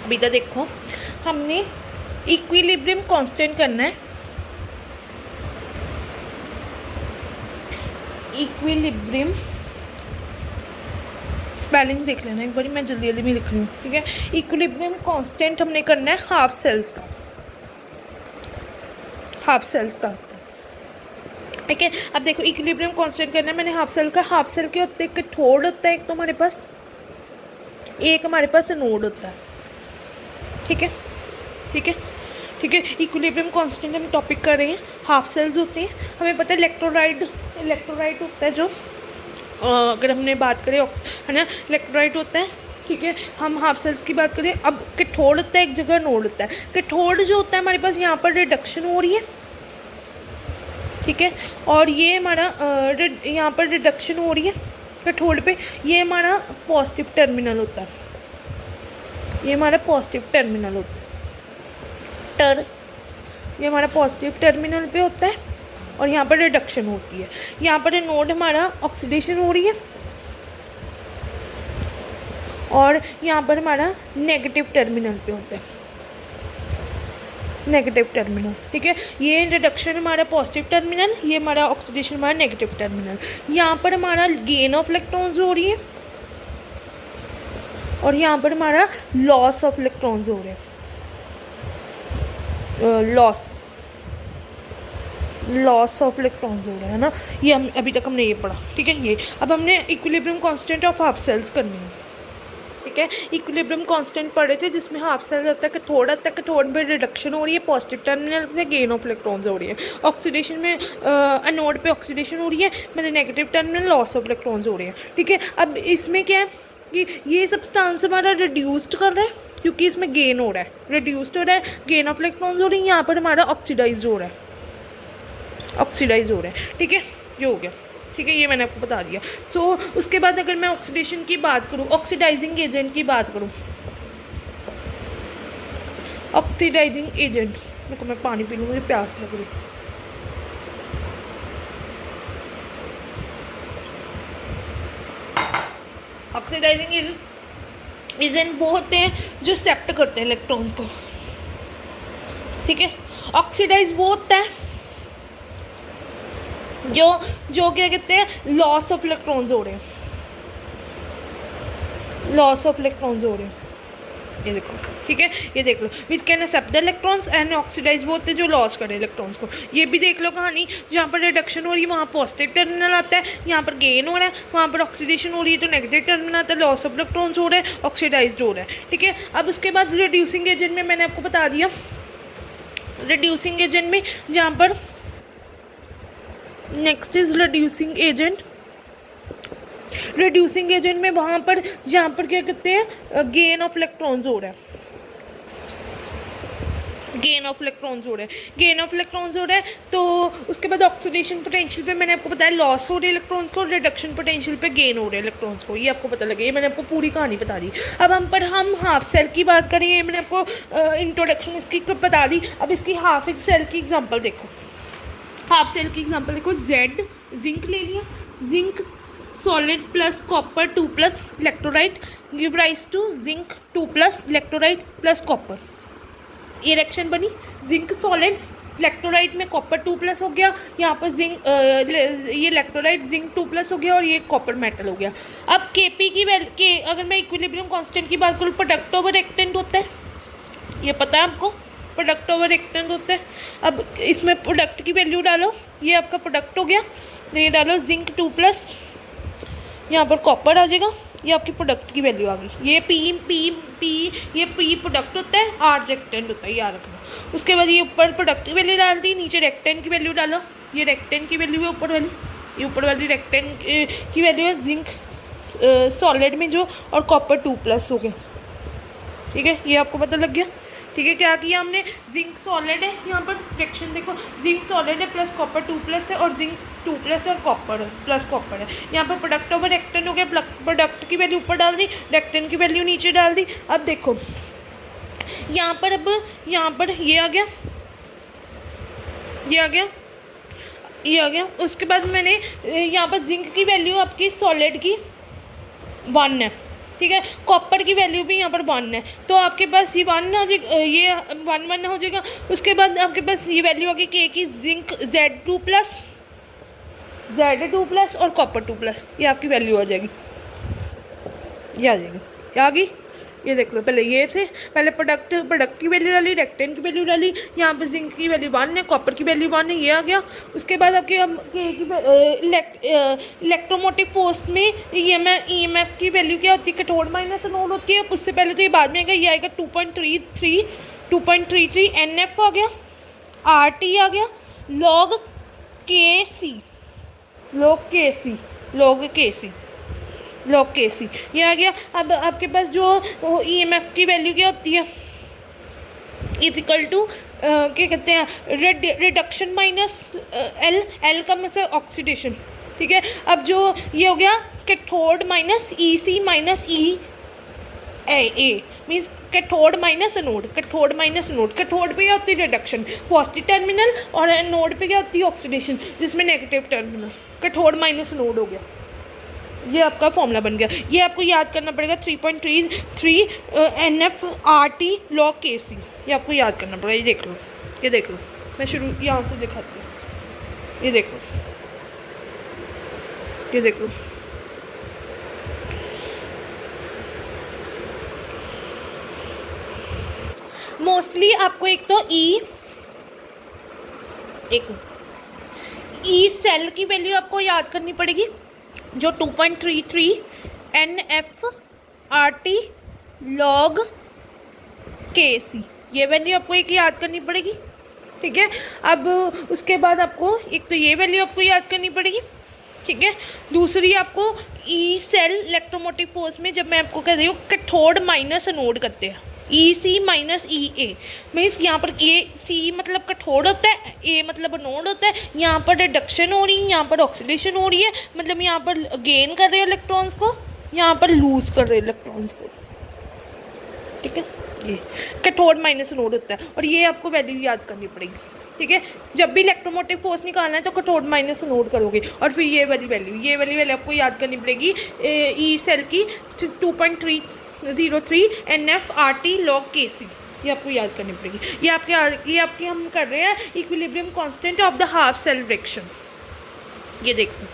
अभी तक देखो हमने इक्विलिब्रियम कांस्टेंट करना है। इक्विलिब्रियम स्पेलिंग देख लेना एक बार, मैं जल्दी जल्दी में लिख रही हूँ, ठीक है। इक्विलिब्रियम कांस्टेंट हमने करना है हाफ सेल्स का, हाफ सेल्स का, ठीक है। अब देखो इक्विलिब्रियम कांस्टेंट करना है मैंने हाफ सेल का। हाफ सेल के होते एक कैथोड होता है, एक तो हमारे पास, एक हमारे पास एनोड होता है, ठीक है, ठीक है, ठीक है। इक्विलिब्रियम कांस्टेंट हम टॉपिक कर रहे हैं, हाफ सेल्स होते हैं। हमें पता है इलेक्ट्रोलाइट होता है जो, अगर हमने बात करें है ना, इलेक्ट्रोलाइट होता है, ठीक है। हम हाफ सेल्स की बात करें। अब कैथोड होता है, एक जगह नोड होता है। कैथोड जो होता है हमारे पास यहाँ पर रिडक्शन हो रही है, ठीक है, और ये हमारा यहाँ पर रिडक्शन हो रही है कैथोड पे, ये हमारा पॉजिटिव टर्मिनल होता है, ये हमारा पॉजिटिव टर्मिनल होता है, ये हमारा पॉजिटिव टर्मिनल पे होता है, और यहाँ पर रिडक्शन होती है। यहाँ पर नोड हमारा ऑक्सीडेशन हो रही है, और यहाँ पर हमारा नेगेटिव टर्मिनल पे होता है, नेगेटिव टर्मिनल, ठीक है। ये रिडक्शन हमारा पॉजिटिव टर्मिनल, ये हमारा ऑक्सीडेशन हमारा नेगेटिव टर्मिनल। यहाँ पर हमारा गेन ऑफ इलेक्ट्रॉन्स हो रही है, और यहाँ पर हमारा लॉस ऑफ इलेक्ट्रॉन्स हो रहे हैं, लॉस ऑफ इलेक्ट्रॉन्स हो रहा है ना। ये हम अभी तक हमने ये पढ़ा, ठीक है। ये अब हमने equilibrium constant of half cells करनी है, ठीक है। इक्विलिब्रियम कांस्टेंट पढ़े थे जिसमें हाफ सेल्स होता है, कैथोड में रिडक्शन हो रही है, पॉजिटिव टर्मिनल में गेन ऑफ इलेक्ट्रॉन्स हो रही है, ऑक्सीडेशन में एनोड पे ऑक्सीडेशन हो रही है, मतलब negative terminal loss of electrons हो रही है, ठीक है। अब इसमें क्या है कि ये सब्सटेंस हमारा रिड्यूस्ड कर रहा है क्योंकि इसमें गेन हो रहा है, रिड्यूस्ड हो रहा है, गेन ऑफ इलेक्ट्रॉन्स हो रही है। यहाँ पर हमारा ऑक्सीडाइज हो रहा है, ऑक्सीडाइज हो रहा है, ठीक है। ये हो गया, ठीक है, ये मैंने आपको बता दिया। सो उसके बाद अगर मैं ऑक्सीडेशन की बात करूँ, ऑक्सीडाइजिंग एजेंट की बात करूँ, ऑक्सीडाइजिंग एजेंट, देखो मैं पानी पी लूँ, मुझे प्यास लग रही। ऑक्सीडाइजिंग एजेंट वो होते हैं जो सेप्ट करते हैं इलेक्ट्रॉन्स को, ठीक है। ऑक्सीडाइज वो होता है जो क्या कहते हैं, लॉस ऑफ इलेक्ट्रॉन्स हो रहे हैं, लॉस ऑफ इलेक्ट्रॉन्स हो रहे हैं, ये देखो, ठीक है। ये देख लो, which can accept the electrons and oxidize वो होते हैं जो लॉस करे इलेक्ट्रॉन्स को। ये भी देख लो कहानी, जहाँ पर रिडक्शन हो रही है वहाँ पॉजिटिव टर्मिनल आता है, यहाँ पर गेन हो रहा है, वहाँ पर ऑक्सीडेशन हो रही है तो नेगेटिव टर्मिनल आता है, लॉस ऑफ इलेक्ट्रॉन्स हो रहा है, ऑक्सीडाइज हो रहा है, ठीक है। अब उसके बाद रिड्यूसिंग एजेंट में मैंने आपको बता दिया, रिड्यूसिंग एजेंट में जहाँ पर next is reducing agent. Reducing agent में वहाँ पर जहाँ पर क्या कहते हैं, गेन ऑफ इलेक्ट्रॉन्स हो रहा है, गेन ऑफ इलेक्ट्रॉन्स हो रहा है, गेन ऑफ इलेक्ट्रॉन्स हो रहा है। तो उसके बाद ऑक्सीडेशन पोटेंशियल पे मैंने आपको बताया लॉस हो रही है इलेक्ट्रॉन्स को, रिडक्शन पोटेंशियल पे गेन हो रहे हैं इलेक्ट्रॉन्स को, ये आपको पता लगे, ये मैंने आपको पूरी कहानी बता दी। अब हम हाफ सेल की बात करें, ये मैंने आपको इंट्रोडक्शन इसकी बता दी। अब इसकी हाफ सेल की एग्जाम्पल देखो, हाफ सेल की एग्जांपल देखो, जेड जिंक ले लिया, zinc solid plus copper 2 plus electrolyte give rise to zinc 2 plus electrolyte plus copper. ये रिएक्शन बनी, जिंक सॉलिड इलेक्ट्रोलाइट में कॉपर 2 प्लस हो गया, यहाँ पर जिंक ये इलेक्ट्रोलाइट जिंक 2 प्लस हो गया और ये कॉपर मेटल हो गया। अब केपी की वैल्यू अगर मैं इक्विलिब्रियम कांस्टेंट की बात करूँ, प्रोडक्ट ओवर रिएक्टेंट होता है, ये पता है आपको, प्रोडक्ट ओवर रिएक्टेंट होता है। अब इसमें प्रोडक्ट की वैल्यू डालो, ये आपका प्रोडक्ट हो गया, तो ये डालो जिंक 2 प्लस, यहाँ पर कॉपर आ जाएगा, ये आपकी प्रोडक्ट की वैल्यू आ गई। ये ये पी प्रोडक्ट होता है, आर रिएक्टेंट होता है, याद रखना। उसके बाद ये ऊपर प्रोडक्ट की वैल्यू डाल दी, नीचे रिएक्टेंट की वैल्यू डालो, ये रिएक्टेंट की वैल्यू है ऊपर वाली, ये ऊपर वाली रिएक्टेंट की वैल्यू है जिंक सॉलिड में जो, और कॉपर 2 प्लस हो गया, ठीक है। ये आपको पता लग गया, ठीक है। क्या किया हमने, जिंक सॉलिड है, यहाँ पर रिएक्शन देखो, जिंक सॉलिड है प्लस कॉपर 2 प्लस है, और जिंक 2 प्लस और कॉपर प्लस कॉपर है। यहाँ पर प्रोडक्ट ओवर रिएक्टेंट हो गया, प्रोडक्ट की वैल्यू ऊपर डाल दी, रिएक्टेंट की वैल्यू नीचे डाल दी। अब देखो यहाँ पर, अब यहाँ पर ये आ गया, ये आ गया, ये आ गया। उसके बाद मैंने यहाँ पर जिंक की वैल्यू आपकी सॉलिड की 1 है, ठीक है। कॉपर की वैल्यू भी यहाँ पर 1 है, तो आपके पास ये 1 हो जाएगा, ये 1 हो जाएगा। उसके बाद आपके पास ये वैल्यू होगी के की, जिंक Z2+, Za2+ और कॉपर 2+, ये आपकी वैल्यू आ जाएगी, ये आ जाएगी, ये आ गई। ये देख लो, पहले ये थे, पहले प्रोडक्ट की वैल्यू डाली, रेक्टेन की वैल्यू डाली, यहाँ पर जिंक की वैल्यू 1 है, कॉपर की वैल्यू 1 है, ये आ गया। उसके बाद आपके इलेक्ट्रोमोटिव फोर्स में EMF की वैल्यू क्या होती है, कैथोड माइनस एनोड होती है। उससे पहले तो ये बाद में आएगा, ये आएगा 2.33 NF आ गया, RT आ गया, log Kc ये आ गया। अब आपके पास जो EMF की वैल्यू क्या होती है, इक्वल टू क्या कहते हैं, रिडक्शन माइनस L का मतलब ऑक्सीडेशन, ठीक है। अब जो ये हो गया cathode minus EC minus EA means cathode minus anode, cathode पे क्या होती है रिडक्शन, पॉजिटिव टर्मिनल, और एनोड पे क्या होती है ऑक्सीडेशन, जिसमें negative terminal, cathode minus anode हो गया। ये आपका फॉर्मूला बन गया। ये आपको याद करना पड़ेगा, 3.33 NF RT log Kc, ये आपको याद करना पड़ेगा। ये देख लो, मैं शुरू यहाँ से दिखाती हूँ, ये देख लो। मोस्टली आपको एक तो ई सेल की वैल्यू आपको याद करनी पड़ेगी, जो 2.33 NF RT log Kc, ये वैल्यू आपको एक याद करनी पड़ेगी, ठीक है। अब उसके बाद आपको एक तो ये वैल्यू आपको याद करनी पड़ेगी, ठीक है। दूसरी आपको ई सेल इलेक्ट्रोमोटिव फोर्स में, जब मैं आपको कह रही हूँ कैथोड माइनस एनोड करते हैं, EC माइनस EA मीन्स यहाँ पर C मतलब कैथोड होता है, A मतलब एनोड होता है। यहाँ पर रिडक्शन हो रही है, यहाँ पर ऑक्सीडेशन हो रही है, मतलब यहाँ पर गेन कर रहे हैं इलेक्ट्रॉन्स को, यहाँ पर लूज कर रहे हैं इलेक्ट्रॉन्स को, ठीक है। ये कैथोड माइनस एनोड होता है, और ये आपको वैल्यू याद करनी पड़ेगी, ठीक है। जब भी इलेक्ट्रोमोटिव फोर्स निकालना है तो कैथोड माइनस एनोड करोगे, और फिर ये वाली वैल्यू आपको याद करनी पड़ेगी, ई सेल की 2.303 NF RT log Kc, ये आपको याद करनी पड़ेगी। ये आपके हम कर रहे हैं equilibrium constant of the half cell reaction, ये देखो।